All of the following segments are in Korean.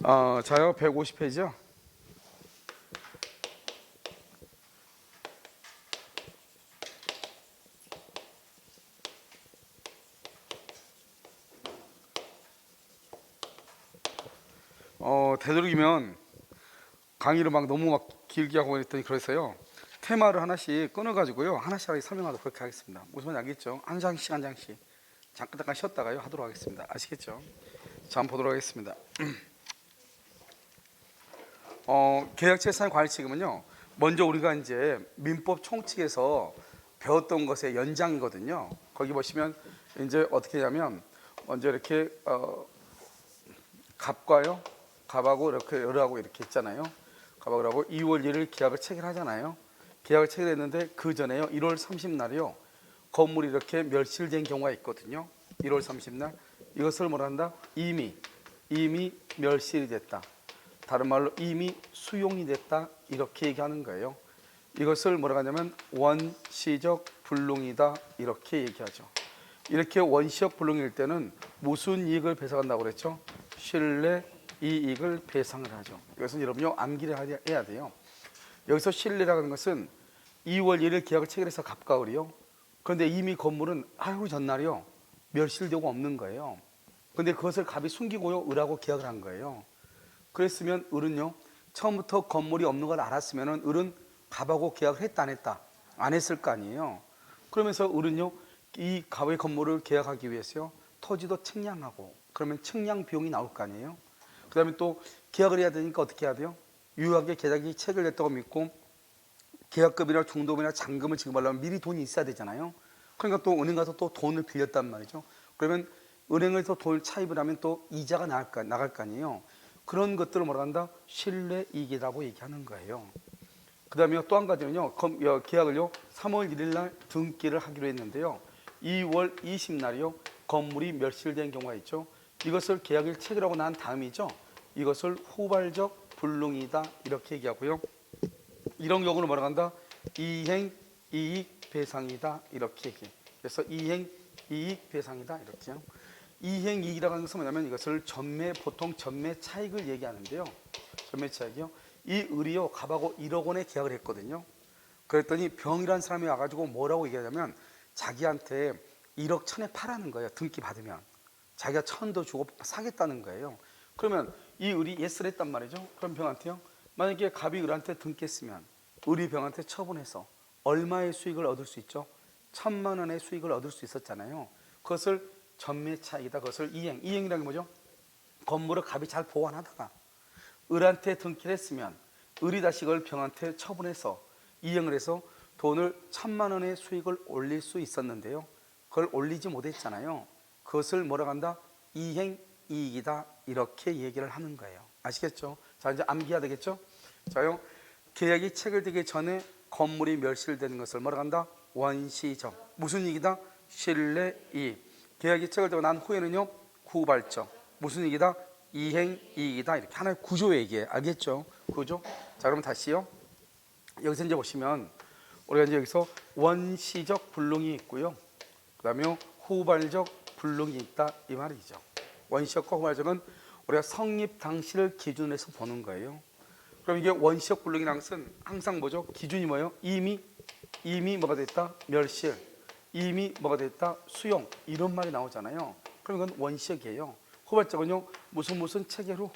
자요 150페이지요. 되도록이면 강의를 막 너무 막 길게 하고 그랬더니 그래서요. 테마를 하나씩 끊어가지고요. 하나씩 설명하도록 그렇게 하겠습니다. 무슨 말인지 알겠죠? 한 장씩 한 장씩. 잠깐 쉬었다가요 하도록 하겠습니다. 아시겠죠? 자, 한번 보도록 하겠습니다. 계약재산 관리책임은요. 먼저 우리가 이제 민법 총칙에서 배웠던 것의 연장이거든요. 거기 보시면 이제 어떻게 하냐면 먼저 이렇게 갑과요, 갑하고 이렇게 을하고 이렇게 있잖아요. 갑하고 을하고 2월 1일 계약을 체결하잖아요. 계약을 체결했는데 그 전에요 1월 30날이요 건물이 이렇게 멸실된 경우가 있거든요. 1월 30날 이것을 뭐라 한다? 이미 멸실이 됐다. 다른 말로 이미 수용이 됐다 이렇게 얘기하는 거예요. 이것을 뭐라고 하냐면 원시적 불능이다 이렇게 얘기하죠. 이렇게 원시적 불능일 때는 무슨 이익을 배상한다고 그랬죠? 신뢰 이익을 배상을 하죠. 이것은 여러분요 암기를 해야 돼요. 여기서 신뢰라는 것은 2월 1일 계약을 체결해서 갑과 을이요. 그런데 이미 건물은 하루 전날이요 멸실되고 없는 거예요. 그런데 그것을 갑이 숨기고요 을하고 계약을 한 거예요. 그랬으면 을은요 처음부터 건물이 없는 걸 알았으면 을은 갑하고 계약을 했다 안 했다? 안 했을 거 아니에요. 그러면서 을은요 이 갑의 건물을 계약하기 위해서요 토지도 측량하고 그러면 측량 비용이 나올 거 아니에요. 그 다음에 또 계약을 해야 되니까 어떻게 해야 돼요? 유효하게 계약이 체결됐다고 믿고 계약금이나 중도금이나 잔금을 지급하려면 미리 돈이 있어야 되잖아요. 그러니까 또 은행 가서 또 돈을 빌렸단 말이죠. 그러면 은행에서 돈을 차입을 하면 또 이자가 나갈 거 아니에요. 그런 것들을 뭐라 한다? 신뢰이익이라고 얘기하는 거예요. 그 다음에 또 한 가지는요 계약을요 3월 1일 날 등기를 하기로 했는데요 2월 20날이요 건물이 멸실된 경우가 있죠. 이것을 계약을 체결하고 난 다음이죠. 이것을 후발적 불능이다 이렇게 얘기하고요. 이런 경우는 뭐라고 한다? 이행 이익 배상이다 이렇게 얘기해요. 그래서 이행 이익 배상이다 이렇게요. 이행 이익이라고 하는 것은 뭐냐면 이것을 보통 전매 차익을 얘기하는데요. 전매 차익이요. 이 을이요 갑하고 1억 원에 계약을 했거든요. 그랬더니 병이라는 사람이 와가지고 뭐라고 얘기하냐면 자기한테 1억 1천에 파라는 거예요. 등기 받으면 자기가 1천 더 주고 사겠다는 거예요. 그러면 이 을이 예스를 했단 말이죠. 그럼 병한테요 만약에 갑이 을한테 등기했으면 을이 병한테 처분해서 얼마의 수익을 얻을 수 있죠? 1,000만 원의 수익을 얻을 수 있었잖아요. 그것을 전매 차익이다. 그것을 이행이라는 게 뭐죠? 건물을 갑이 잘 보관하다가 을한테 등기를 했으면 을이 다시 그걸 병한테 처분해서 이행을 해서 돈을 1,000만 원의 수익을 올릴 수 있었는데요. 그걸 올리지 못했잖아요. 그것을 뭐라고 한다? 이행이익이다 이렇게 얘기를 하는 거예요. 아시겠죠? 자 이제 암기해야 되겠죠? 자요 계약이 체결되기 전에 건물이 멸실되는 것을 뭐라고 한다? 원시적 무슨 이익이다? 신뢰이익. 계약이 체결되고 난 후에는요 후발적 무슨 이익이다? 이행이익이다. 이렇게 하나의 구조 얘기해. 알겠죠? 구조. 자 그러면 다시요. 여기서 이제 보시면 우리가 이제 여기서 원시적 불능이 있고요. 그 다음에 후발적 불능이 있다 이 말이죠. 원시적과 후발적은 우리가 성립 당시를 기준으로 해서 보는 거예요. 그럼 이게 원시적 불능이라는 것은 항상 뭐죠? 기준이 뭐예요? 이미 뭐가 됐다? 멸실. 이미 뭐가 됐다? 수용. 이런 말이 나오잖아요. 그럼 이건 원시적이에요. 후발적은요 무슨 체결 후.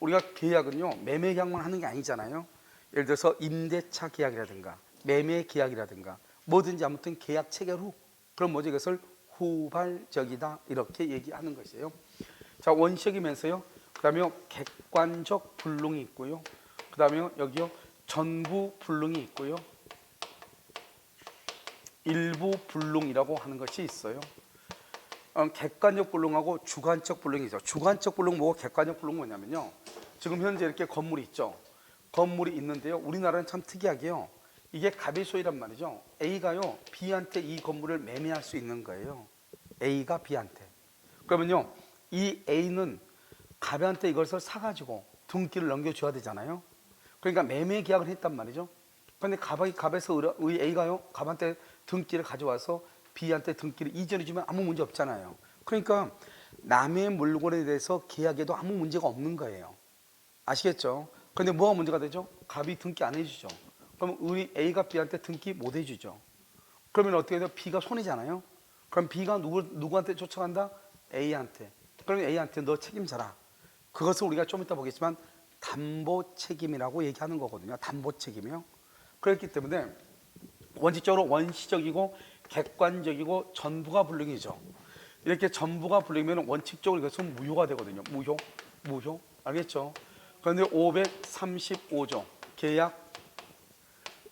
우리가 계약은요 매매 계약만 하는 게 아니잖아요. 예를 들어서 임대차 계약이라든가 매매 계약이라든가 뭐든지 아무튼 계약 체결 후. 그럼 뭐죠? 이것을 후발적이다 이렇게 얘기하는 것이에요. 자 원시적이면서요 그 다음에 객관적 불능이 있고요. 그 다음에 여기요 전부 불능이 있고요. 일부 불능이라고 하는 것이 있어요. 객관적 불능하고 주관적 불능이 있어요. 주관적 불능 뭐고 객관적 불능 뭐냐면요. 지금 현재 이렇게 건물이 있죠. 건물이 있는데요. 우리나라는 참 특이하게요. 이게 갑의 소유란 말이죠. A가요 B한테 이 건물을 매매할 수 있는 거예요. A가 B한테. 그러면요 이 A는 갑한테 이것을 사가지고 등기를 넘겨줘야 되잖아요. 그러니까 매매 계약을 했단 말이죠. 그런데 갑에서 A가요 갑한테 등기를 가져와서 B한테 등기를 이전해주면 아무 문제 없잖아요. 그러니까 남의 물건에 대해서 계약해도 아무 문제가 없는 거예요. 아시겠죠? 근데 뭐가 문제가 되죠? 갑이 등기 안 해주죠. 그럼 우리 A가 B한테 등기 못 해주죠. 그러면 어떻게 돼요? B가 손해잖아요. 그럼 B가 누구한테 쫓아간다? A한테. 그러면 A한테 너 책임져라. 그것을 우리가 좀 이따 보겠지만 담보 책임이라고 얘기하는 거거든요. 담보 책임이요. 그렇기 때문에 원칙적으로 원시적이고 객관적이고 전부가 불능이죠. 이렇게 전부가 불능이면 원칙적으로 이것은 무효가 되거든요. 무효. 알겠죠? 그런데 535조 계약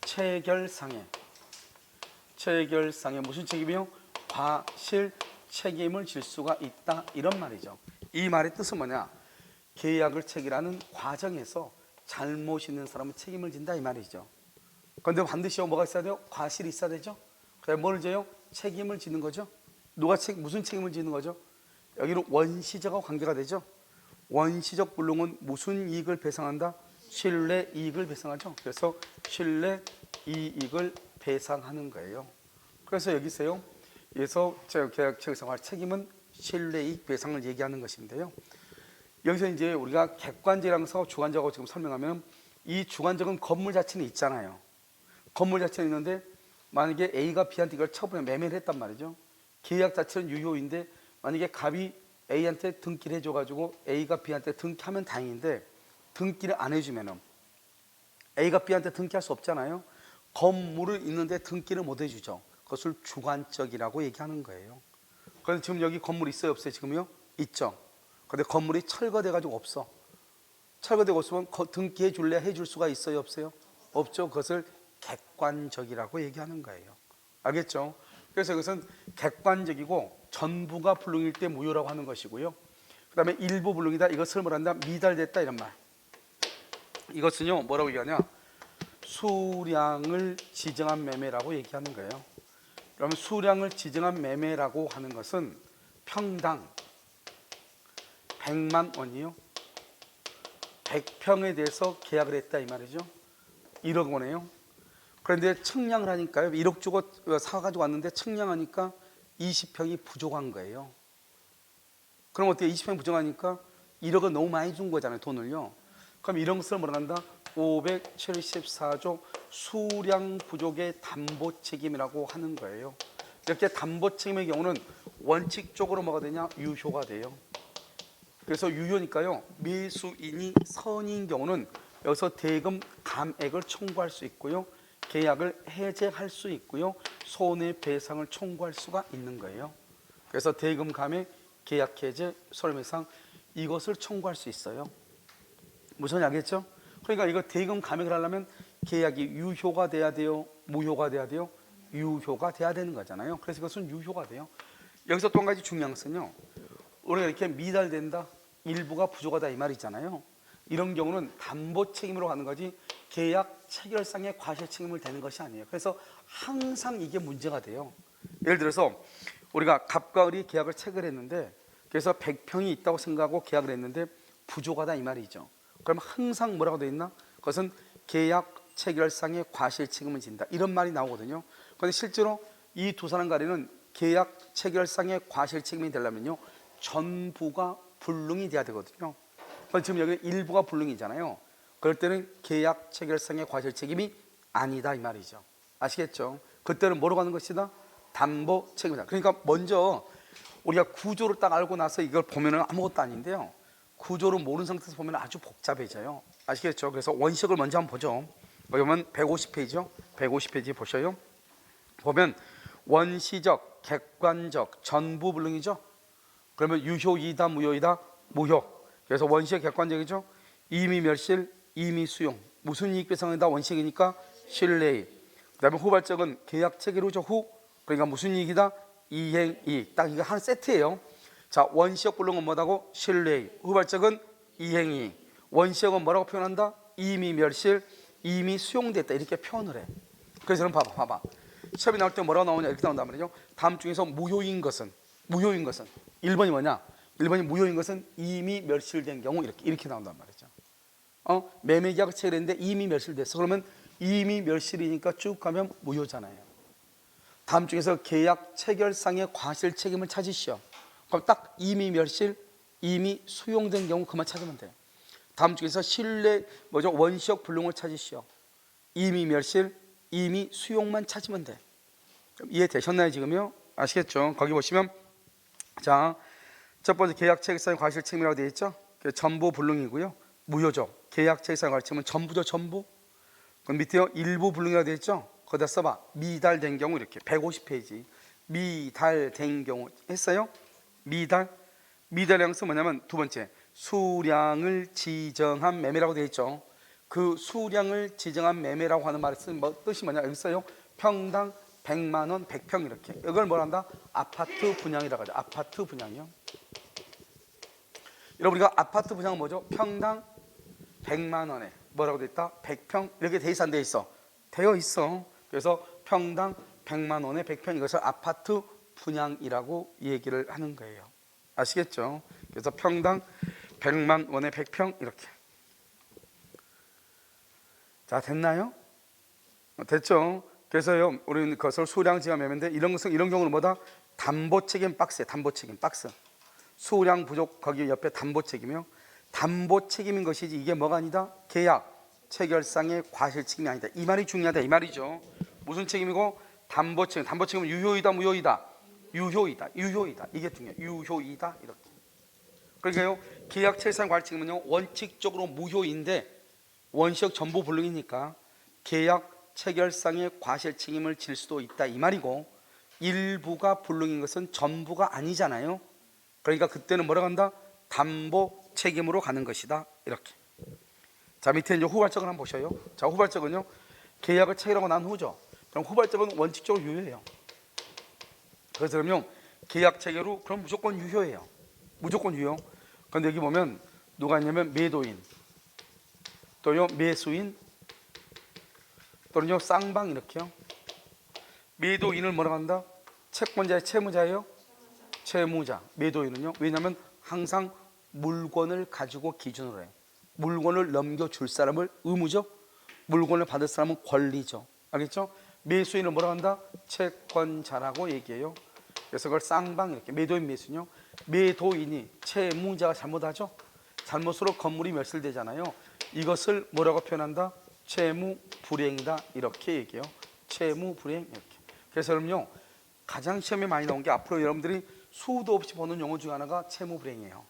체결상에 무슨 책임이요? 과실 책임을 질 수가 있다, 이런 말이죠. 이 말의 뜻은 뭐냐? 계약을 체결하는 과정에서 잘못 있는 사람은 책임을 진다, 이 말이죠. 그런데 반드시 뭐가 있어야 돼요? 과실이 있어야 되죠. 그래서 뭘 져요? 책임을 지는 거죠. 무슨 책임을 지는 거죠? 여기는 원시적과 관계가 되죠. 원시적 불능은 무슨 이익을 배상한다? 신뢰 이익을 배상하죠. 그래서 신뢰 이익을 배상하는 거예요. 그래서 여기서요. 그래서 계약 체결상의 책임은 신뢰 이익 배상을 얘기하는 것인데요. 여기서 이제 우리가 객관적이라서 주관적하고 지금 설명하면, 이 주관적은 건물 자체는 있잖아요. 건물 자체는 있는데 만약에 A가 B한테 이걸 처분해 매매를 했단 말이죠. 계약 자체는 유효인데 만약에 갑이 A한테 등기를 해줘가지고 A가 B한테 등기하면 다행인데 등기를 안 해주면은 A가 B한테 등기할 수 없잖아요. 건물을 있는데 등기를 못 해주죠. 그것을 주관적이라고 얘기하는 거예요. 그래서 지금 여기 건물 있어요, 없어요? 지금요? 있죠. 근데 건물이 철거돼가지고 없어. 철거되고 없으면 등기해 줄래? 해줄 수가 있어요, 없어요? 없죠. 그것을 객관적이라고 얘기하는 거예요. 알겠죠? 그래서 이것은 객관적이고 전부가 불능일 때 무효라고 하는 것이고요. 그 다음에 일부 불능이다, 이것을 뭐란다? 미달됐다, 이런 말. 이것은요 뭐라고 얘기하냐? 수량을 지정한 매매라고 얘기하는 거예요. 그러면 수량을 지정한 매매라고 하는 것은 평당 100만 원이요. 100평에 대해서 계약을 했다, 이 말이죠. 1억 원이에요. 그런데 측량을 하니까요, 1억 주고 사가지고 왔는데 측량하니까 20평이 부족한 거예요. 그럼 어떻게 20평 부족하니까 1억은 너무 많이 준 거잖아요, 돈을요. 그럼 이런 것을 뭐라 한다? 574조 수량 부족의 담보 책임이라고 하는 거예요. 이렇게 담보 책임의 경우는 원칙적으로 뭐가 되냐? 유효가 돼요. 그래서 유효니까요, 매수인이 선인 경우는 여기서 대금 감액을 청구할 수 있고요, 계약을 해제할 수 있고요, 손해배상을 청구할 수가 있는 거예요. 그래서 대금 감액, 계약 해제, 손해배상, 이것을 청구할 수 있어요. 무슨 알겠죠? 그러니까 이거 대금 감액을 하려면 계약이 유효가 돼야 돼요, 무효가 돼야 돼요? 유효가 돼야 되는 거잖아요. 그래서 이것은 유효가 돼요. 여기서 또 한 가지 중요한 것은요, 우리가 이렇게 미달된다, 일부가 부족하다, 이 말이잖아요. 이런 경우는 담보 책임으로 가는 거지 계약 체결상의 과실 책임을 대는 것이 아니에요. 그래서 항상 이게 문제가 돼요. 예를 들어서 우리가 갑과 을이 계약을 체결했는데, 그래서 100평이 있다고 생각하고 계약을 했는데 부족하다, 이 말이죠. 그럼 항상 뭐라고 되어 있나? 그것은 계약 체결상의 과실 책임을 진다, 이런 말이 나오거든요. 그런데 실제로 이 두 사람 간에는 계약 체결상의 과실 책임이 되려면요, 전부가 불능이 돼야 되거든요. 지금 여기 일부가 불능이잖아요. 그럴 때는 계약 체결상의 과실 책임이 아니다, 이 말이죠. 아시겠죠? 그때는 뭐로 가는 것이다? 담보 책임이다. 그러니까 먼저 우리가 구조를 딱 알고 나서 이걸 보면은 아무것도 아닌데요, 구조를 모르는 상태에서 보면 아주 복잡해져요. 아시겠죠? 그래서 원식을 먼저 한번 보죠. 여기 보면 150페이지요. 150페이지 보셔요. 보면 원시적, 객관적, 전부 불능이죠. 그러면 유효이다, 무효이다? 무효. 그래서 원시적, 객관적이죠. 이미 멸실, 이미 수용. 무슨 이익 배상이다? 원식이니까 신뢰이익. 그 다음에 후발적은 계약 체결 후죠. 후. 그러니까 무슨 이익이다? 이행이익. 딱 이거 한 세트예요. 자, 원시적 불능은 뭐다고? 신뢰이익. 후발적은 이행이익. 원시적은 뭐라고 표현한다? 이미 멸실, 이미 수용됐다, 이렇게 표현을 해. 그래서 여러분 봐봐. 시험이 나올 때 뭐라고 나오냐? 이렇게 나온단 말이죠. 다음 중에서 무효인 것은 1번이 뭐냐? 1번이 무효인 것은 이미 멸실된 경우, 이렇게 나온단 말이죠. 매매 계약을 체결했는데 이미 멸실됐어. 그러면 이미 멸실이니까 쭉 가면 무효잖아요. 다음 중에서 계약 체결상의 과실 책임을 찾으시오. 그럼 딱 이미 멸실, 이미 수용된 경우 그만 찾으면 돼. 다음 중에서 신뢰 원시적 불능을 찾으시오. 이미 멸실, 이미 수용만 찾으면 돼. 이해되셨나요 지금요? 아시겠죠? 거기 보시면 자, 첫 번째 계약 체결상의 과실 책임이라고 되어 있죠? 전부 불능이고요. 무효적. 계약 체결상의 과실 책임은 전부죠, 전부. 그럼 밑에요 일부 불능이라고 되어 있죠? 거기다 써봐. 미달된 경우 이렇게 150페이지. 미달된 경우 했어요? 미달의 양식은 뭐냐면 두 번째 수량을 지정한 매매라고 되어 있죠. 그 수량을 지정한 매매라고 하는 말의 뜻이 뭐냐? 여기 있어요. 평당 100만 원 100평 이렇게. 이걸 뭐라 한다? 아파트 분양이라고 하죠. 아파트 분양이요. 여러분 우리가 아파트 분양은 뭐죠? 평당 100만 원에 뭐라고 되어 있다? 100평 이렇게 돼 있어 안 돼 있어? 되어 있어. 그래서 평당 100만 원에 100평 이것을 아파트 분양이라고 얘기를 하는 거예요. 아시겠죠? 그래서 평당 100만 원에 100평 이렇게. 자, 됐나요? 됐죠? 그래서요, 우리는 그것을 수량지가 매매인데 이런 경우는 뭐다? 담보 책임 박스에 담보 책임 박스. 수량 부족 거기 옆에 담보 책임이요. 담보 책임인 것이지 이게 뭐가 아니다? 계약 체결상의 과실 책임이 아니다. 이 말이 중요하다 이 말이죠. 무슨 책임이고? 담보 책임. 담보 책임은 유효이다 무효이다? 유효이다. 유효이다. 이게 중요해요. 유효이다 이렇게. 그러니까요, 계약 체결상 과실 책임은요 원칙적으로 무효인데 원시적 전부 불능이니까 계약 체결상의 과실 책임을 질 수도 있다 이 말이고, 일부가 불능인 것은 전부가 아니잖아요. 그러니까 그때는 뭐라고 한다? 담보 책임으로 가는 것이다 이렇게. 자, 밑에 이제 후발적을 한번 보셔요. 자, 후발적은요 계약을 체결하고 난 후죠. 그럼 후발적은 원칙적으로 유효해요. 그래서 그러면 계약 체결 후 그럼 무조건 유효해요. 무조건 유효. 그런데 여기 보면 누가 있냐면 매도인 또요 매수인 또는요 쌍방 이렇게요. 매도인을 뭐라고 한다? 채권자의 채무자예요? 채무자. 매도인은요 왜냐하면 항상 물건을 가지고 기준으로 해. 물건을 넘겨줄 사람을 의무죠. 물건을 받을 사람은 권리죠. 알겠죠? 매수인을 뭐라고 한다? 채권자라고 얘기해요. 그래서 그걸 쌍방 이렇게. 매도인 매수인요. 매도인이 채무자가 잘못하죠. 잘못으로 건물이 멸실되잖아요. 이것을 뭐라고 표현한다? 채무 불이행이다 이렇게 얘기해요. 채무 불이행 이렇게. 그래서 여러분요 가장 시험에 많이 나온 게 앞으로 여러분들이 수도 없이 보는 용어 중 하나가 채무 불이행이에요.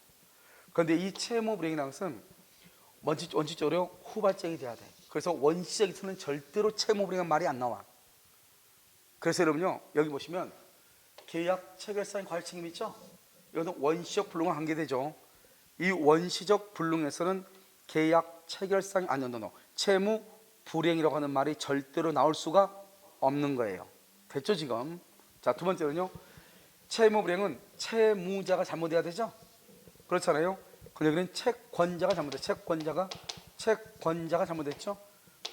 그런데 이 채무 불이행이라는 것은 원칙적으로 후발적이 돼야 돼. 그래서 원시적에서는 절대로 채무 불이행은 말이 안 나와. 그래서 여러분요 여기 보시면 계약 체결상 과실 책임 있죠? 이거는 원시적 불능과 관계되죠. 이 원시적 불능에서는 계약 체결상 채무 불이행이라고 하는 말이 절대로 나올 수가 없는 거예요. 됐죠 지금? 자, 두 번째는요 채무 불이행은 채무자가 잘못해야 되죠? 그렇잖아요. 근데 여기는 채권자가 잘못했죠. 채권자가 잘못했죠.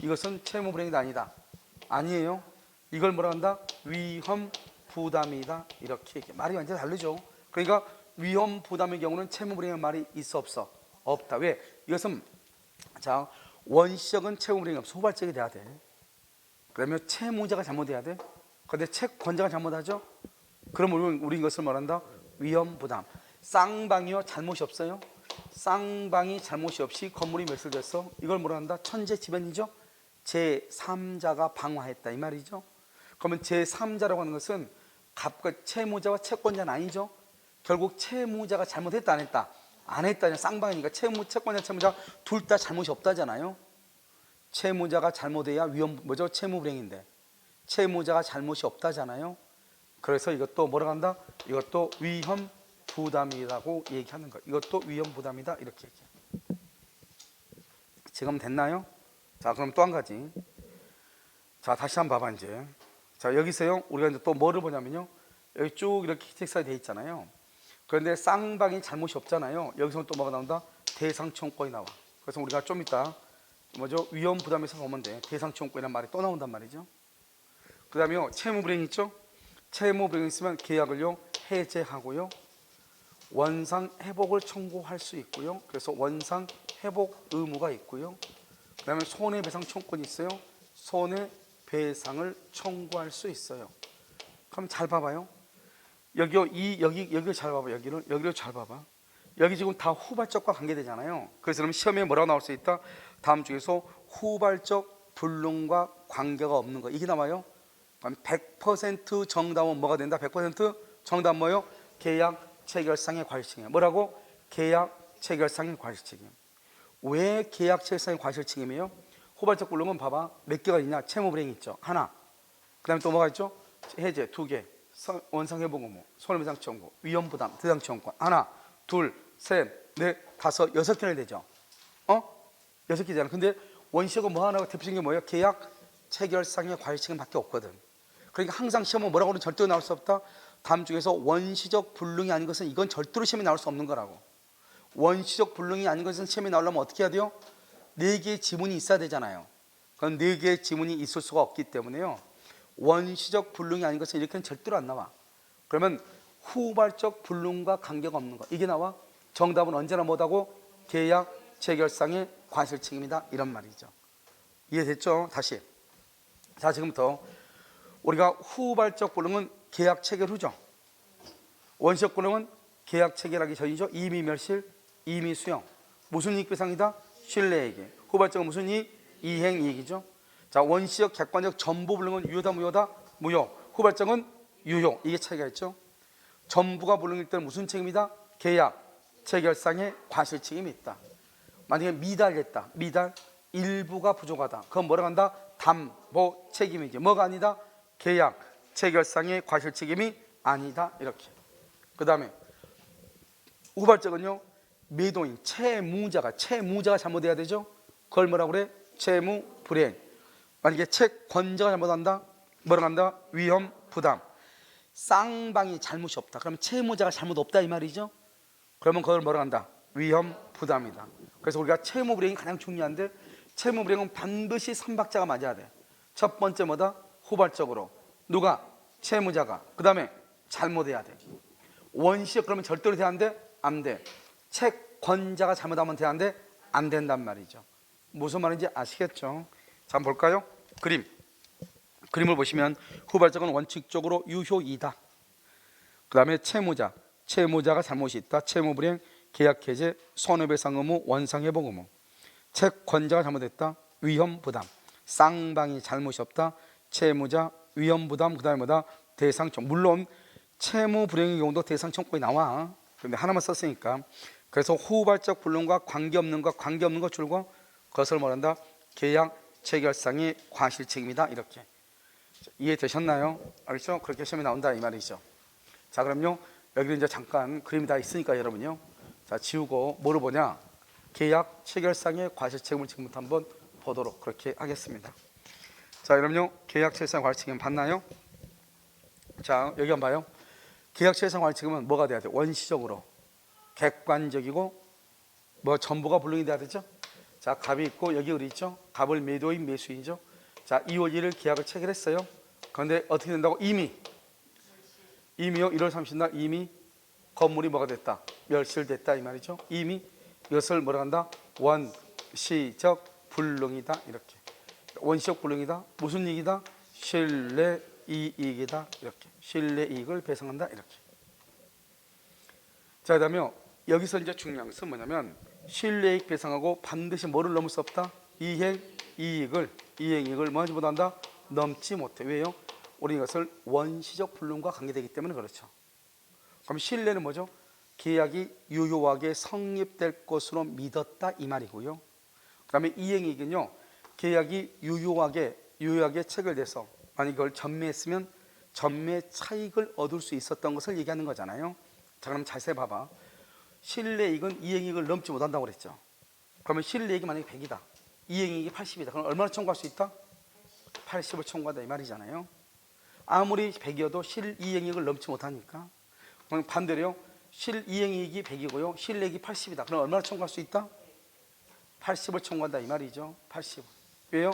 이것은 채무 불이행이 아니다. 아니에요. 이걸 뭐라 한다? 위험 부담이다 이렇게 말이 완전히 다르죠. 그러니까 위험 부담의 경우는 채무 불이행의 말이 있어 없어? 없다. 왜? 이것은 자 원시적은 채무 불이행이 없어. 후발적이 돼야 돼. 그러면 채무자가 잘못해야 돼. 그런데 채권자가 잘못하죠. 그럼 우리 이것을 말한다? 위험 부담. 쌍방이요 잘못이 없어요. 쌍방이 잘못이 없이 건물이 멸실됐어. 이걸 뭐라 한다? 천재지변이죠. 제3자가 방화했다 이 말이죠. 그러면 제3자라고 하는 것은 채무자와 채권자는 아니죠. 결국 채무자가 잘못했다 안 했다? 안 했다. 쌍방이니까 채권자 채무자 둘 다 잘못이 없다잖아요. 채무자가 잘못해야 채무 불이행인데 채무자가 잘못이 없다잖아요. 그래서 이것도 뭐라고 한다? 이것도 위험 부담이라고 얘기하는 거예요. 이것도 위험 부담이다 이렇게 얘기해요. 지금 됐나요? 자, 그럼 또 한 가지. 자, 다시 한번 봐봐 이제. 자, 여기서요 우리가 이제 또 뭐를 보냐면요 여기 쭉 이렇게 텍스트가 돼 있잖아요. 그런데 쌍방이 잘못이 없잖아요. 여기서 또 뭐가 나온다? 대상청권이 나와. 그래서 우리가 좀 이따 위험 부담에서 보면 돼. 대상청권이라는 말이 또 나온단 말이죠. 그 다음에 채무불이행 있죠. 채무불이행 있으면 계약을요 해제하고요 원상 회복을 청구할 수 있고요. 그래서 원상 회복 의무가 있고요. 그 다음에 손해배상 청구권이 있어요. 손해배상을 청구할 수 있어요. 그럼 잘 봐봐요. 여기를 잘 봐봐. 여기를 잘 봐봐. 여기 지금 다 후발적과 관계되잖아요. 그래서 그럼 시험에 뭐라고 나올 수 있다? 다음 중에서 후발적 불능과 관계가 없는 거, 이게 나와요. 그럼 100% 정답은 뭐가 된다? 100% 정답 뭐요? 계약 체결상의 과실책임. 뭐라고? 계약 체결상의 과실책임. 왜 계약 체결상의 과실책임이에요? 후발적 불능은 봐봐, 몇 개가 있냐? 채무불이행 있죠, 하나. 그 다음에 또 뭐가 있죠? 해제 2개, 원상회복 의무, 손해배상 청구, 위험부담, 대상 청구권 하나, 둘, 셋, 넷, 다섯, 6개나 되죠. 6개잖아. 근데 원시적은 뭐 하나가 대표적인 게 뭐예요? 계약 체결상의 과실책임밖에 없거든. 그러니까 항상 시험은 뭐라고 하면 절대로 나올 수 없다. 다음 중에서 원시적 불능이 아닌 것은 이건 절대로 시험에 나올 수 없는 거라고. 원시적 불능이 아닌 것은 시험에 나오려면 어떻게 해야 돼요? 4개의 지문이 있어야 되잖아요. 그건 4개의 지문이 있을 수가 없기 때문에요, 원시적 불능이 아닌 것은 이렇게는 절대로 안 나와. 그러면 후발적 불능과 관계가 없는 거, 이게 나와. 정답은 언제나 뭐다고? 계약 체결상의 과실책임이다, 이런 말이죠. 이해됐죠? 다시. 자, 지금부터 우리가 후발적 불능은 계약 체결 후죠. 원시적 불능은 계약 체결하기 전이죠. 이미 멸실, 이미 수용. 무슨 이익배상이다? 신뢰이익. 후발적은 무슨 이익? 이행이익이죠. 자, 원시적 객관적 전부 불능은 유효다, 무효다? 무효. 후발적은 유효. 이게 차이가 있죠. 전부가 불능일 때는 무슨 책임이다? 계약 체결상의 과실책임이 있다. 만약에 미달했다, 미달, 일부가 부족하다, 그건 뭐라고 한다? 담보 책임이지. 뭐가 아니다? 계약 체결상의 과실책임이 아니다, 이렇게. 그 다음에 후발적은요, 매도인, 채무자가 잘못해야 되죠. 그걸 뭐라고 그래? 채무 불이행. 만약에 채권자가 잘못한다, 뭐라고 한다? 위험 부담. 쌍방이 잘못이 없다, 그러면 채무자가 잘못 없다, 이 말이죠. 그러면 그걸 뭐라고 한다? 위험 부담이다. 그래서 우리가 채무 불이행이 가장 중요한데, 채무 불이행은 반드시 3박자가 맞아야 돼. 첫 번째 뭐다? 후발적으로. 누가? 채무자가. 그 다음에 잘못해야 돼. 원시적 그러면 절대로 돼야 안 돼? 안 돼. 채권자가 잘못하면 돼야 안 돼? 안 된단 말이죠. 무슨 말인지 아시겠죠? 자, 한번 볼까요? 그림을 보시면 후발적은 원칙적으로 유효이다. 그 다음에 채무자가 잘못이 있다. 채무불이행, 계약해제, 손해배상 의무, 원상회복 의무. 채권자가 잘못했다. 위험부담. 쌍방이 잘못이 없다. 채무자, 위험부담, 그 다음에 뭐다? 대상청. 물론 채무불이행의 경우도 대상청구에 나와. 그런데 하나만 썼으니까. 그래서 후발적 불능과 관계없는 거 줄고 그것을 뭐란다? 계약 체결상의 과실책임이다, 이렇게. 이해되셨나요? 알겠죠? 그렇게 시험에 나온다, 이 말이죠. 자, 그럼요, 여기 이제 잠깐 그림이 다 있으니까 여러분요, 자, 지우고 뭐를 보냐? 계약 체결상의 과실책임을 지금부터 한번 보도록 그렇게 하겠습니다. 자, 여러분요, 계약 체결상 과실책임 봤나요? 자, 여기 한번 봐요. 계약 체결상 과실책임은 뭐가 돼야 돼? 원시적으로 객관적이고 뭐 전부가 불능이 돼야 되죠. 자, 갑이 있고 여기 을이 있죠. 갑을 매도인 매수인이죠. 자, 2월 1일 계약을 체결했어요. 그런데 어떻게 된다고? 이미요, 1월 30일 이미 건물이 뭐가 됐다? 멸실됐다, 이 말이죠. 이미 이것을 뭐라 한다? 원시적 불능이다, 이렇게. 원시적 불능이다. 무슨 이익이다? 신뢰 이익이다, 이렇게. 신뢰 이익을 배상한다, 이렇게. 자, 그다음에 여기서 이제 중요한 것은 뭐냐면, 신뢰이익 배상하고 반드시 뭐를 넘을 수 없다? 이행이익을 뭐하지 못한다? 넘지 못해. 왜요? 우리 이것을 원시적 불능과 관계되기 때문에 그렇죠. 그럼 신뢰는 뭐죠? 계약이 유효하게 성립될 것으로 믿었다, 이 말이고요. 그 다음에 이행이익은요, 계약이 유효하게 체결돼서 만약 이걸 전매했으면 전매 차익을 얻을 수 있었던 것을 얘기하는 거잖아요. 자, 그럼 자세히 봐봐. 신뢰이익은 이행이익을 넘지 못한다고 그랬죠. 그러면 신뢰이익이 만약에 100이다, 이행이익이 80이다. 그럼 얼마나 청구할 수 있다? 80을 청구한다, 이 말이잖아요. 아무리 100이어도 실이행이익을 넘지 못하니까. 그럼 반대로요, 실이행이익이 100이고요 실이익이 80이다. 그럼 얼마나 청구할 수 있다? 80을 청구한다, 이 말이죠. 80. 왜요?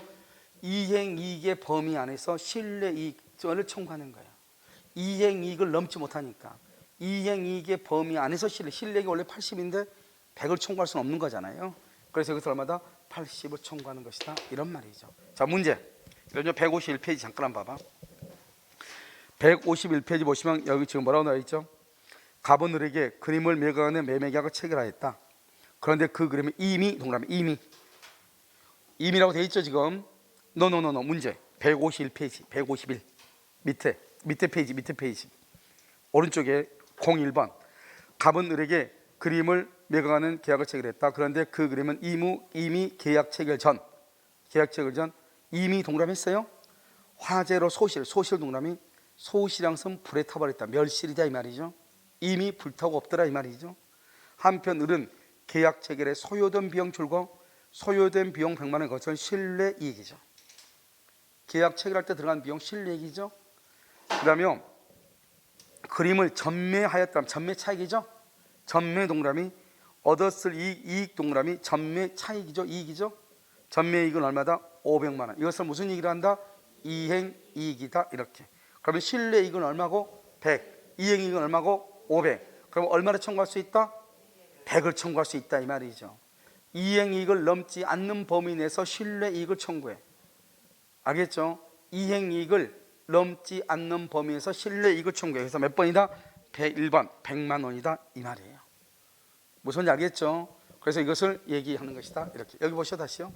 이행이익의 범위 안에서 실내이익을 청구하는 거예요. 이행이익을 넘지 못하니까. 이행이익의 범위 안에서 실내이익이 원래 80인데 100을 청구할 수는 없는 거잖아요. 그래서 여기서 얼마다? 80을 청구하는 것이다, 이런 말이죠. 자, 문제. 151페이지 잠깐 한번 봐봐. 151페이지 보시면 여기 지금 뭐라고 나와 있죠? 갑은 을에게 그림을 매각하는 매매계약을 체결하였다. 그런데 그 그림은 이미 동그라미 이미라고 돼 있죠 지금. 노노노노 문제 151페이지 151 밑에 페이지 오른쪽에 01번 갑은 을에게 그림을 매각하는 계약을 체결했다. 그런데 그 그림은 이미 계약 체결 전 이미 동그라미 했어요. 화재로 소실 동그라미 소실향선 불에 타버렸다. 멸실이다 이 말이죠. 이미 불타고 없더라 이 말이죠. 한편 을은 계약 체결에 소요된 비용 줄고 소요된 비용 100만 원 거쳐온 실내이익이죠. 계약 체결할 때 들어간 비용 실내이익이죠. 그 다음에 그림을 전매하였다면 전매 차익이죠. 전매 동그라미 얻었을 이익 동그라미 전매 차익이죠. 이익이죠. 전매 이익은 얼마다? 500만 원. 이것을 무슨 이익이라 한다? 이행이익이다 이렇게. 그러면 실내이익은 얼마고? 100. 이행이익은 얼마고? 500. 그럼 얼마를 청구할 수 있다? 100을 청구할 수 있다 이 말이죠. 이행이익을 넘지 않는 범위 내에서 실내이익을 청구해. 알겠죠? 이행이익을 넘지 않는 범위에서 실내이익을 청구해. 그래서 몇 번이다? 101번 100만 원이다 이 말이에요. 무슨지 알겠죠? 그래서 이것을 얘기하는 것이다 이렇게. 여기 보시죠 다시요.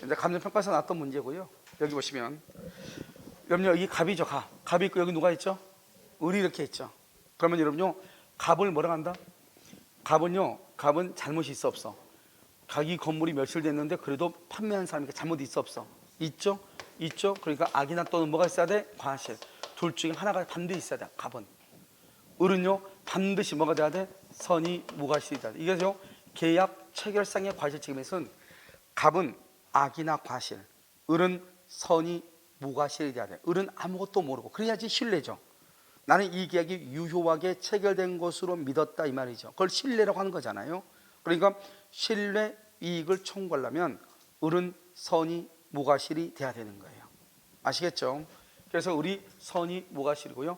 이제 감정평가에서 나왔던 문제고요. 여기 보시면 여러분요 여기 갑이죠. 갑이 있고 여기 누가 있죠? 을이 이렇게 있죠. 그러면 여러분요 갑을 뭐라 한다? 갑은 잘못이 있어 없어? 자기 건물이 멸실됐는데 그래도 판매한 사람이 잘못이 있어 없어? 있죠? 그러니까 악이나 또는 뭐가 있어야 돼? 과실. 둘 중에 하나가 반드시 있어야 돼. 갑은. 을은요 반드시 뭐가 돼야 돼? 선의 무과실이 돼야 돼. 이게요 계약 체결상의 과실 책임에서는 갑은 악이나 과실, 을은 선의 무과실이 돼야 돼. 을은 아무것도 모르고 그래야지 신뢰죠. 나는 이 계약이 유효하게 체결된 것으로 믿었다 이 말이죠. 그걸 신뢰라고 하는 거잖아요. 그러니까 신뢰 이익을 청구하려면 을은 선의 무과실이 돼야 되는 거예요. 아시겠죠? 그래서 을이 선의 무과실이고요.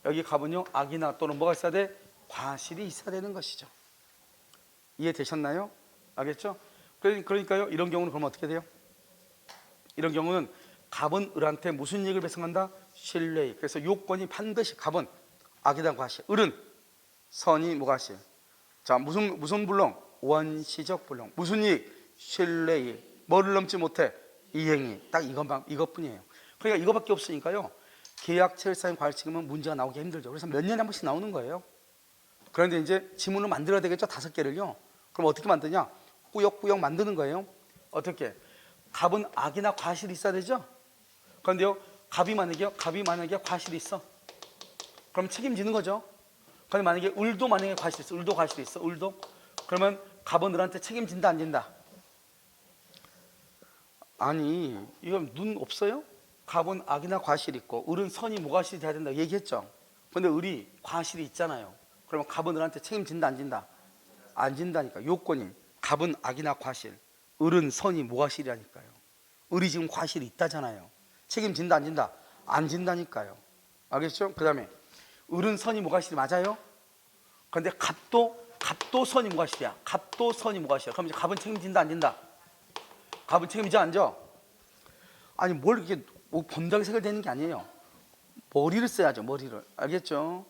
여기 갑은요 악이나 또는 뭐가 있어야 돼? 과실이 있어야 되는 것이죠. 이해되셨나요? 알겠죠? 그러니까요 이런 경우는 그럼 어떻게 돼요? 이런 경우는 갑은 을한테 무슨 이익을 배상한다? 신뢰이익. 그래서 요건이 반드시 갑은 악이다 과실, 을은 선의 무과실. 자 무슨 불능? 원시적 불능. 무슨 이익? 신뢰이익. 뭐를 넘지 못해? 이행이익. 딱 이것뿐이에요. 그러니까 이거밖에 없으니까요 계약 체결상의 과실 책임은 문제가 나오기 힘들죠. 그래서 몇 년에 한 번씩 나오는 거예요. 그런데 이제 지문을 만들어야 되겠죠. 5개를요. 그럼 어떻게 만드냐? 꾸역꾸역 만드는 거예요. 어떻게? 갑은 악이나 과실이 있어야 되죠. 그런데요 갑이 만약에 과실이 있어. 그럼 책임지는 거죠. 그런데 만약에 을도 과실이 있어. 을도 과실이 있어. 그러면 갑은 을한테 책임진다 안 진다? 아니 이건 눈 없어요? 갑은 악이나 과실이 있고 을은 선의 무과실이 돼야 된다 얘기했죠. 그런데 을이 과실이 있잖아요. 그러면 갑은 을한테 책임진다 안 진다? 안 진다니까. 요건이 갑은 악이나 과실, 을은 선의 무과실이라니까요. 을이 지금 과실이 있다잖아요. 책임진다 안 진다? 안 진다니까요. 알겠죠? 그 다음에 을은 선의 무과실이 맞아요. 그런데 갑도 선의 무과실이야. 그럼 이제 갑은 책임진다 안 진다? 갑은 책임지지 안 져? 아니 뭘 이렇게 번다게 해결되는 게 아니에요. 머리를 써야죠. 머리를. 알겠죠?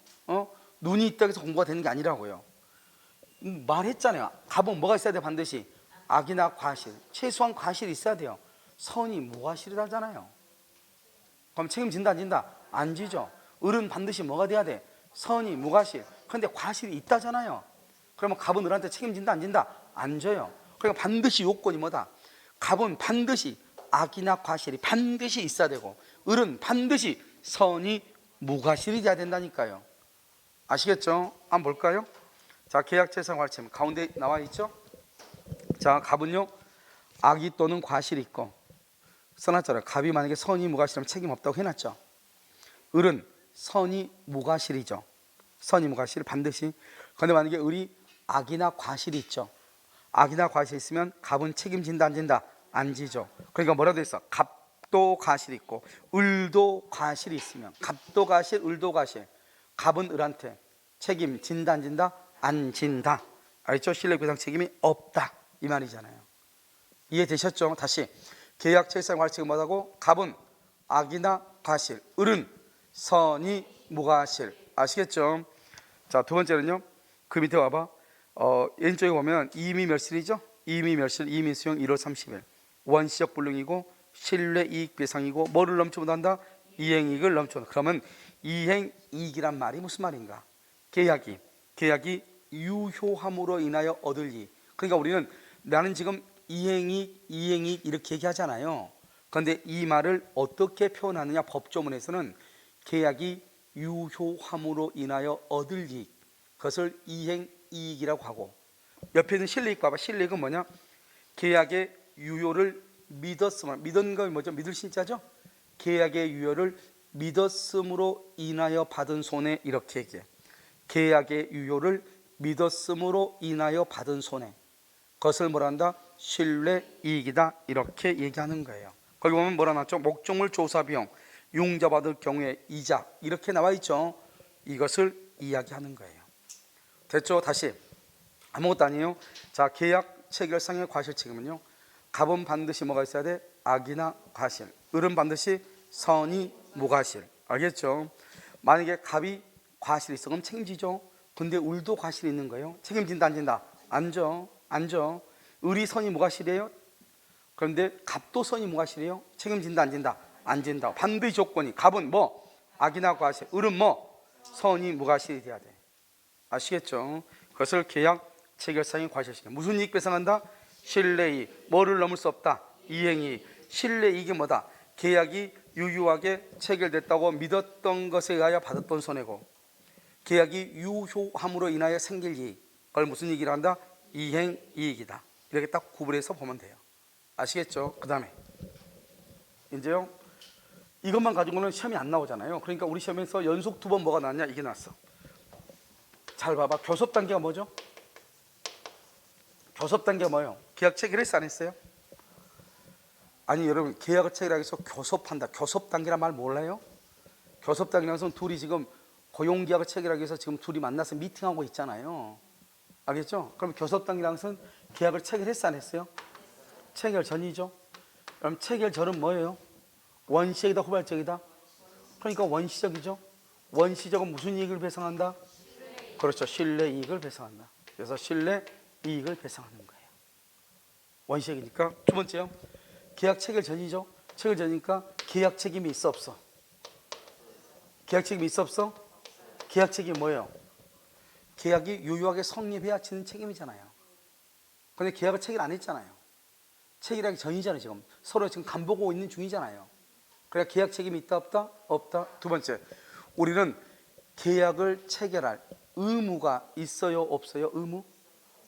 눈이 있다고 해서 공부가 되는 게 아니라고요. 말했잖아요. 갑은 뭐가 있어야 돼? 반드시 악이나 과실, 최소한 과실이 있어야 돼요. 선의 무과실이라잖아요. 그럼 책임진다 안 진다? 안 지죠. 을은 반드시 뭐가 돼야 돼? 선의 무과실. 그런데 과실이 있다잖아요. 그러면 갑은 을한테 책임진다 안 진다? 안 져요. 그러니까 반드시 요건이 뭐다? 갑은 반드시 악이나 과실이 반드시 있어야 되고 을은 반드시 선의 무과실이 돼야 된다니까요. 아시겠죠? 한번 볼까요? 자, 계약 체결상 과실 책임 가운데 나와 있죠? 자, 갑은요 악이 또는 과실이 있고 써놨잖아요. 갑이 만약에 선의 무과실이면 책임 없다고 해놨죠. 을은 선의 무과실이죠. 선의 무과실 반드시. 그런데 만약에 을이 악이나 과실이 있죠. 악이나 과실이 있으면 갑은 책임진다 안 진다? 안 지죠. 그러니까 뭐라도 했어. 갑도 과실이 있고 을도 과실이 있으면 갑도 과실, 을도 과실. 갑은 을한테 책임진다 안 진다? 안 진다. 알죠? 신뢰배상 책임이 없다 이 말이잖아요. 이해되셨죠? 다시 계약 체결상 과실 책임 뭐라고? 갑은 악이나 과실, 을은 선이 무과실. 아시겠죠? 자, 두 번째는요. 그 밑에 와봐. 왼쪽에 보면 이미 멸실이죠. 이미 멸실, 이미 수용 1월 30일. 원시적 불능이고 신뢰 이익 배상이고 뭐를 넘지 못한다? 이행이익을 넘지 못한다. 그러면 이행이익이란 말이 무슨 말인가? 계약이 유효함으로 인하여 얻을 이익. 그러니까 우리는 나는 지금 이행이익 이렇게 얘기하잖아요. 그런데 이 말을 어떻게 표현하느냐? 법조문에서는 계약이 유효함으로 인하여 얻을 이익, 그것을 이행이익이라고 하고, 옆에 있는 실리익 봐봐. 실리익은 뭐냐? 계약의 유효를 믿었으면, 믿은 거 뭐죠? 믿을 신자죠? 계약의 유효를 믿었음으로 인하여 받은 손해, 이렇게 얘기해. 계약의 유효를 믿었음으로 인하여 받은 손해, 그것을 뭐라 한다? 신뢰이익이다, 이렇게 얘기하는 거예요. 거기 보면 뭐라 나왔죠? 목적물 조사 비용, 융자받을 경우에 이자, 이렇게 나와 있죠. 이것을 이야기하는 거예요. 됐죠? 다시. 아무것도 아니에요. 자, 계약 체결상의 과실 책임은요, 갑은 반드시 뭐가 있어야 돼? 악이나 과실. 을은 반드시 선이 무과실. 알겠죠? 만약에 갑이 과실이 있어, 그럼 책임지죠. 근데 을도 과실이 있는 거예요. 책임진다 안 진다? 안 져. 을이 선이 무과실이에요. 그런데 갑도 선이 무과실이에요. 책임진다 안 진다? 안 진다. 반드시 조건이, 갑은 뭐? 악이나 과실. 을은 뭐? 선이 무과실이 돼야 돼. 아시겠죠? 그것을 계약 체결상의 과실시켜. 무슨 이익 배상한다? 신뢰이익. 뭐를 넘을 수 없다? 이행이익. 신뢰이익이 뭐다? 계약이 유효하게 체결됐다고 믿었던 것에 의하여 받았던 손해고, 계약이 유효함으로 인하여 생길 이익, 그걸 무슨 이익이라 한다? 이행이익이다. 이렇게 딱 구분해서 보면 돼요. 아시겠죠? 그 다음에 이제요, 이것만 가지고는 시험이 안 나오잖아요. 그러니까 우리 시험에서 연속 2번 뭐가 나왔냐? 이게 나왔어. 잘 봐봐. 교섭 단계가 뭐죠? 교섭 단계가 뭐예요? 계약 체결했어 안 했어요? 아니 여러분, 계약을 체결하기 위해서 교섭한다. 교섭 단계란 말 몰라요? 교섭 단계라는 것은 둘이 지금 고용계약을 체결하기 위해서 지금 둘이 만나서 미팅하고 있잖아요. 알겠죠? 그럼 교섭 단계라는 것은 계약을 체결했어 안 했어요? 체결 전이죠. 그럼 체결 전은 뭐예요? 원시적이다 후발적이다? 그러니까 원시적이죠. 원시적은 무슨 이익을 배상한다? 그렇죠. 신뢰이익을 배상한다. 그래서 신뢰이익을 배상하는 거예요. 원시적이니까. 두 번째요, 계약 체결 전이죠. 체결 전이니까 계약 책임이 있어 없어? 계약 책임이 있어 없어? 계약 책임이 뭐예요? 계약이 유효하게 성립해야 지는 책임이잖아요. 그런데 계약을 체결 안 했잖아요. 체결하기 전이잖아요. 지금 서로 지금 간보고 있는 중이잖아요. 그러니까 계약 책임이 있다 없다? 없다. 두 번째, 우리는 계약을 체결할 의무가 있어요 없어요? 의무?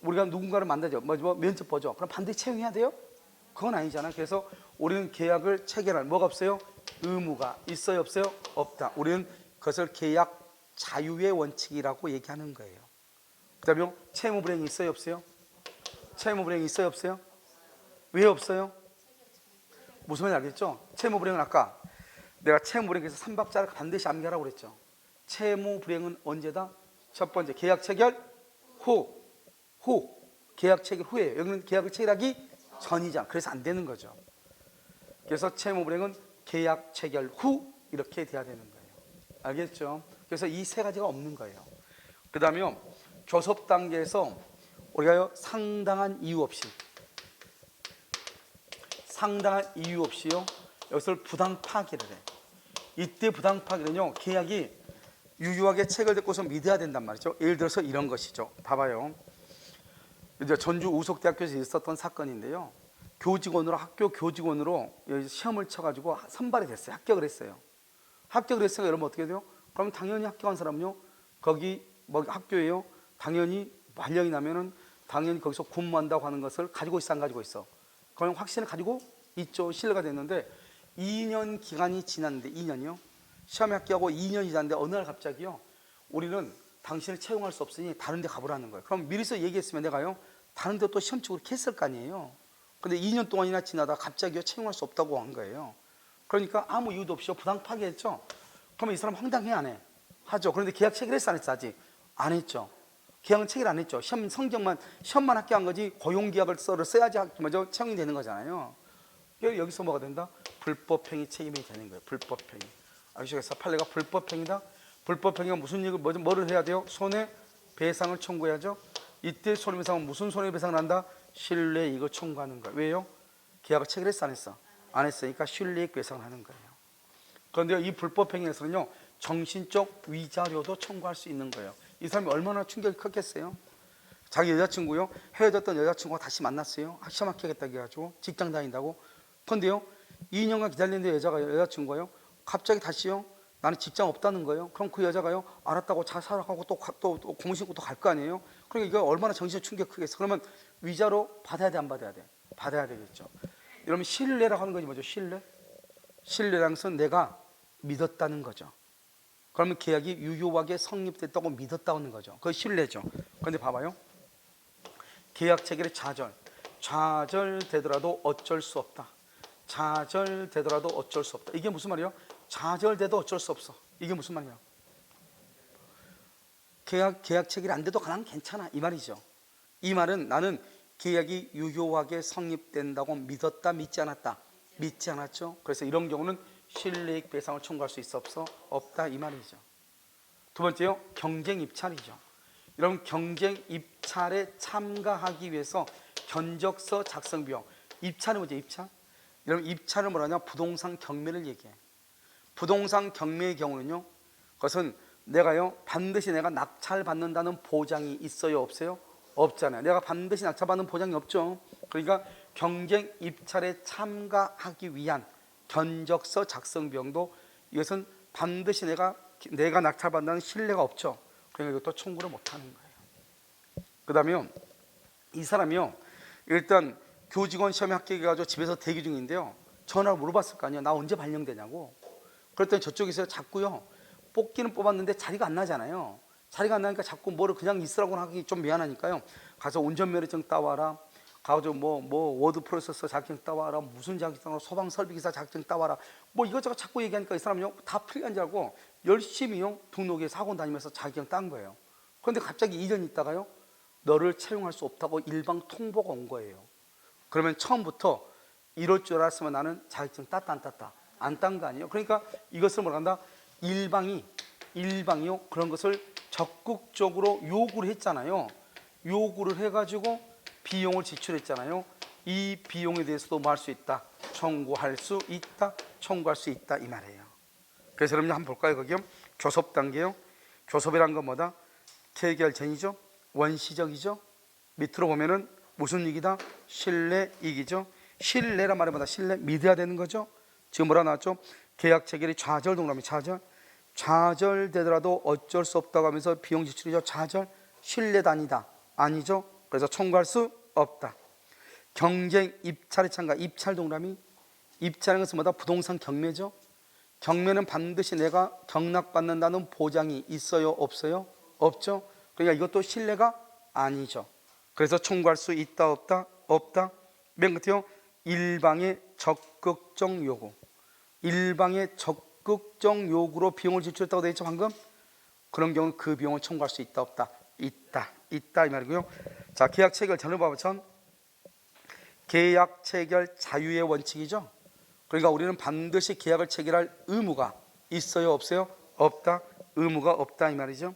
우리가 누군가를 만나죠. 뭐 면접 보죠. 그럼 반드시 채용해야 돼요? 그건 아니잖아요. 그래서 우리는 계약을 체결할 뭐가 없어요? 의무가 있어요 없어요? 없다. 우리는 그것을 계약 자유의 원칙이라고 얘기하는 거예요. 그 다음에 채무 불이행이 있어요 없어요? 채무 불이행이 있어요 없어요? 왜 없어요? 무슨 말인지 알겠죠? 채무 불이행은 아까 내가 채무 불이행에서 3박자를 반드시 암기하라고 그랬죠. 채무 불이행은 언제다? 첫 번째, 계약 체결 후. 계약 체결 후에요. 여기는 계약을 체결하기 전이잖아. 그래서 안 되는 거죠. 그래서 채무 불이행은 계약 체결 후 이렇게 돼야 되는 거예요. 알겠죠? 그래서 이 세 가지가 없는 거예요. 그 다음에 교섭 단계에서 우리가 상당한 이유 없이요, 여기서 부당 파기를 해. 이때 부당 파기는요, 계약이 유효하게 체결됐고서 믿어야 된단 말이죠. 예를 들어서 이런 것이죠. 봐봐요. 이제 전주 우석대학교에서 있었던 사건인데요, 학교 교직원으로 시험을 쳐가지고 선발이 됐어요. 합격을 했어요. 여러분 어떻게 돼요? 그럼 당연히 합격한 사람은요, 거기 뭐 학교에요, 당연히 발령이 나면은 당연히 거기서 근무한다고 하는 것을 가지고 있어 안 가지고 있어? 그럼 확신을 가지고 있죠. 신뢰가 됐는데 2년 기간이 지났는데, 2년이요? 시험에 합격하고 2년이 지났는데 어느 날 갑자기요, 우리는 당신을 채용할 수 없으니 다른 데 가보라는 거예요. 그럼 미리서 얘기했으면 내가요, 다른 데 또 시험 치고 이렇게 했을 거 아니에요. 근데 2년 동안이나 지나다 갑자기요, 채용할 수 없다고 한 거예요. 그러니까 아무 이유도 없이 부당 파기했죠. 그러면 이 사람 황당해 안 해? 하죠. 그런데 계약 체결했어 안 했어? 아직 안 했죠. 계약은 체결 안 했죠. 시험만 합격한 거지 고용계약을 써야지 먼저 채용이 되는 거잖아요. 여기서 뭐가 된다? 불법행위 책임이 되는 거예요. 불법행위. 아시겠어요? 판례가 불법행위다. 불법행위가 무슨 일을 뭐를 해야 돼요? 손해배상을 청구해야죠. 이때 손해배상은 무슨 손해배상을 한다? 실내이익을 청구하는 거예요. 왜요? 계약을 체결했어 안 했어? 안 했으니까 실내이익 배상을 하는 거예요. 그런데 이 불법행위에서는요, 정신적 위자료도 청구할 수 있는 거예요. 이 사람이 얼마나 충격이 컸겠어요? 자기 여자친구요, 헤어졌던 여자친구가 다시 만났어요. 시험 합격했다고 해가지고 직장 다닌다고. 그런데요, 2년간 기다리는데 여자친구가요, 갑자기 다시요, 나는 직장 없다는 거예요. 그럼 그 여자가요, 알았다고 자살하고 또 고무 신고 또 갈 거 아니에요. 그러니까 이거 얼마나 정신적 충격 크겠어. 그러면 위자료 받아야 돼 안 받아야 돼? 받아야 되겠죠. 이러면 신뢰라고 하는 거지 뭐죠? 신뢰라는 것은 내가 믿었다는 거죠. 그러면 계약이 유효하게 성립됐다고 믿었다고 하는 거죠. 그거 신뢰죠. 그런데 봐봐요, 계약 체결의 좌절되더라도 어쩔 수 없다. 좌절되더라도 어쩔 수 없다. 이게 무슨 말이에요? 좌절돼도 어쩔 수 없어. 이게 무슨 말이야? 계약 체결이 안 돼도 그냥 괜찮아 이 말이죠. 이 말은 나는 계약이 유효하게 성립된다고 믿었다, 믿지 않았다? 믿지 않았죠. 그래서 이런 경우는 실내이익 배상을 청구할 수 있어 없어? 없다 이 말이죠. 두 번째요, 경쟁 입찰이죠. 이런 경쟁 입찰에 참가하기 위해서 견적서 작성 비용. 입찰은 뭐죠? 입찰? 이런 입찰을 뭐라냐? 부동산 경매를 얘기해. 부동산 경매의 경우는요, 그것은 내가요, 반드시 내가 낙찰받는다는 보장이 있어요 없어요? 없잖아요. 내가 반드시 낙찰받는 보장이 없죠. 그러니까 경쟁 입찰에 참가하기 위한 견적서 작성 비용도, 이것은 반드시 내가 낙찰받는다는 신뢰가 없죠. 그러니까 이것도 청구를 못하는 거예요. 그 다음에요, 이 사람이요, 일단 교직원 시험에 합격해가지고 집에서 대기 중인데요, 전화를 물어봤을 거 아니에요. 나 언제 발령되냐고. 그랬더니 저쪽에서 자꾸요, 뽑기는 뽑았는데 자리가 안 나잖아요. 자리가 안 나니까 자꾸 뭐를 그냥 있으라고 하기 좀 미안하니까요, 가서 운전면허증 따와라, 가서 뭐 워드 프로세서 자격증 따와라, 무슨 자격증, 소방 설비기사 자격증 따와라, 뭐 이것저것 자꾸 얘기하니까 이 사람은요, 다 필요한 줄 알고 열심히요 등록해서 학원 다니면서 자격증 딴 거예요. 그런데 갑자기 2년 있다가요, 너를 채용할 수 없다고 일방 통보가 온 거예요. 그러면 처음부터 이럴 줄 알았으면 나는 자격증 땄다 안 땄다? 안 딴 거 아니에요. 그러니까 이것을 뭐라 한다? 일방이요, 그런 것을 적극적으로 요구를 했잖아요. 요구를 해가지고 비용을 지출했잖아요. 이 비용에 대해서도 뭐 할 수 있다? 청구할 수 있다, 청구할 수 있다 이 말이에요. 그래서 여러분 한번 볼까요? 거기요, 교섭 단계요. 교섭이란 건 뭐다? 체결 전이죠. 원시적이죠. 밑으로 보면은 무슨 이익이다? 신뢰이익이죠. 신뢰란 말이 뭐다? 신뢰, 믿어야 되는 거죠. 지금 뭐라 나왔죠? 계약 체결이 좌절 동그라미, 좌절되더라도 어쩔 수 없다고 하면서 비용 지출이죠. 좌절, 신뢰도 아니다, 아니죠. 그래서 청구할 수 없다. 경쟁 입찰에 참가, 입찰 동그라미. 입찰하는 것은 뭐다? 부동산 경매죠. 경매는 반드시 내가 경락받는다는 보장이 있어요 없어요? 없죠. 그러니까 이것도 신뢰가 아니죠. 그래서 청구할 수 있다 없다? 없다. 맨 끝에요, 일방의 적극적 요구. 일방의 적극적 요구로 비용을 지출했다고 되어 있죠 방금. 그런 경우는 그 비용을 청구할 수 있다 없다? 있다 이 말이고요. 자, 계약 체결 전을 봐보면 계약 체결 자유의 원칙이죠. 그러니까 우리는 반드시 계약을 체결할 의무가 있어요 없어요? 없다. 의무가 없다 이 말이죠.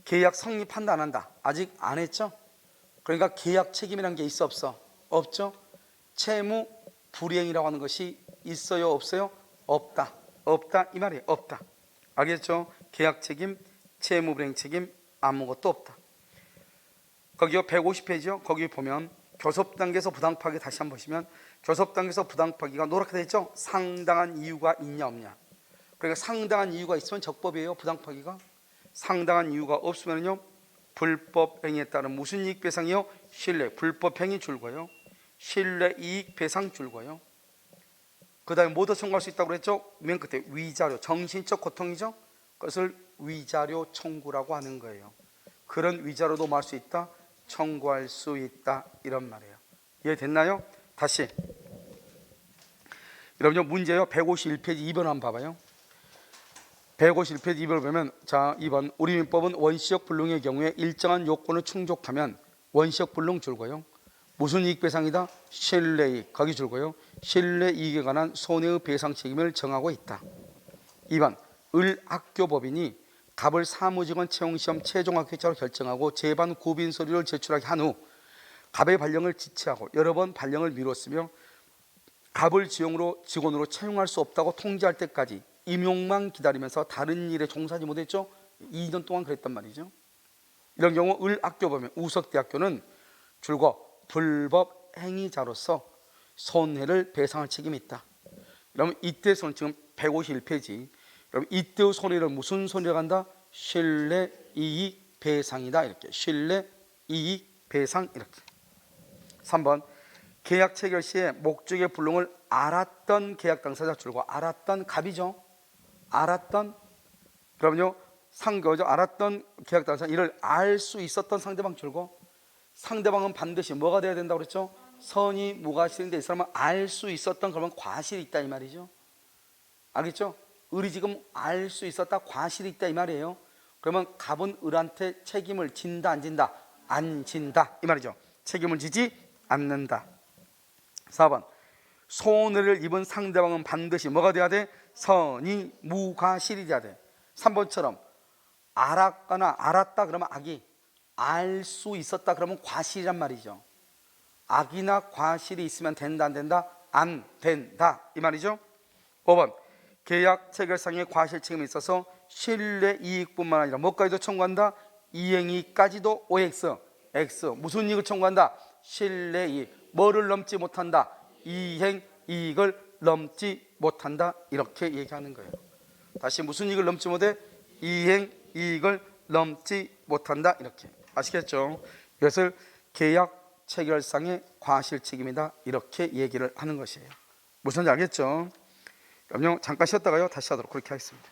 계약 성립한다 안 한다? 아직 안 했죠. 그러니까 계약 책임이라는 게 있어 없어? 없죠. 채무 불이행이라고 하는 것이 있어요 없어요? 없다 이 말이에요. 없다. 알겠죠? 계약 책임, 채무 불이행 책임 아무것도 없다. 거기요 150페이지요. 거기 보면 교섭 단계에서 부당 파기 다시 한번 보시면, 교섭 단계에서 부당 파기가 노랗게 되어 있죠. 상당한 이유가 있냐 없냐. 그러니까 상당한 이유가 있으면 적법이에요. 부당 파기가. 상당한 이유가 없으면요, 불법 행위에 따른 무슨 이익 배상이요? 신뢰, 불법 행위 줄고요, 신뢰 이익 배상 줄고요. 그 다음에 뭐 더 청구할 수 있다고 그랬죠? 맨 끝에 위자료, 정신적 고통이죠. 그것을 위자료 청구라고 하는 거예요. 그런 위자료도 뭐 할 수 있다? 청구할 수 있다 이런 말이에요. 이해됐나요? 다시 여러분 문제요 151페이지 2번 한번 봐봐요. 151페이지 2번을 보면, 자 2번 우리민법은 원시적 불능의 경우에 일정한 요건을 충족하면 원시적 불능 줄고요, 무슨 이익 배상이다? 신뢰이익, 거기 줄고요, 신뢰이익에 관한 손해의 배상 책임을 정하고 있다. 2번 을학교법인이 갑을 사무직원 채용시험 최종 합격자로 결정하고 재반 고빈 서류를 제출하게 한 후 갑의 발령을 지체하고 여러 번 발령을 미뤘으며 갑을 직원으로 채용할 수 없다고 통지할 때까지 임용만 기다리면서 다른 일에 종사하지 못했죠. 2년 동안 그랬단 말이죠. 이런 경우 을학교법인 우석대학교는 줄거 불법 행위자로서 손해를 배상할 책임이 있다. 그러면 이때 손 지금 151페이지. 그럼 이때의 손해를 무슨 손해라고 한다? 실내이익배상이다. 이렇게 실내이익배상 이렇게. 3번 계약 체결 시에 목적의 불능을 알았던 계약 당사자 줄거 알았던 갑이죠. 알았던 그러면요 상거죠. 알았던 계약 당사자 이를 알 수 있었던 상대방 줄거 상대방은 반드시 뭐가 돼야 된다고 그랬죠? 선이 무과실인데 이 사람은 알 수 있었던 그러면 과실이 있다 이 말이죠. 알겠죠? 을이 지금 알 수 있었다 과실이 있다 이 말이에요. 그러면 갑은 을한테 책임을 진다 안 진다? 안 진다 이 말이죠. 책임을 지지 않는다. 4번 손해를 입은 상대방은 반드시 뭐가 돼야 돼? 선이 무과실이 돼야 돼. 3번처럼 알았거나 알았다 그러면 악이 알 수 있었다 그러면 과실이란 말이죠. 악이나 과실이 있으면 된다 안 된다? 안 된다 이 말이죠. 5번 계약 체결상의 과실 책임이 있어서 실내이익뿐만 아니라 뭐까지도 청구한다? 이행이익까지도 OX X 무슨 이익을 청구한다? 실내이익 뭐를 넘지 못한다? 이행이익을 넘지 못한다 이렇게 얘기하는 거예요. 다시 무슨 이익을 넘지 못해? 이행이익을 넘지 못한다 이렇게. 아시겠죠? 이것을 계약 체결상의 과실 책임이다 이렇게 얘기를 하는 것이에요. 무슨지 알겠죠? 그럼요 잠깐 쉬었다가요 다시 하도록 그렇게 하겠습니다.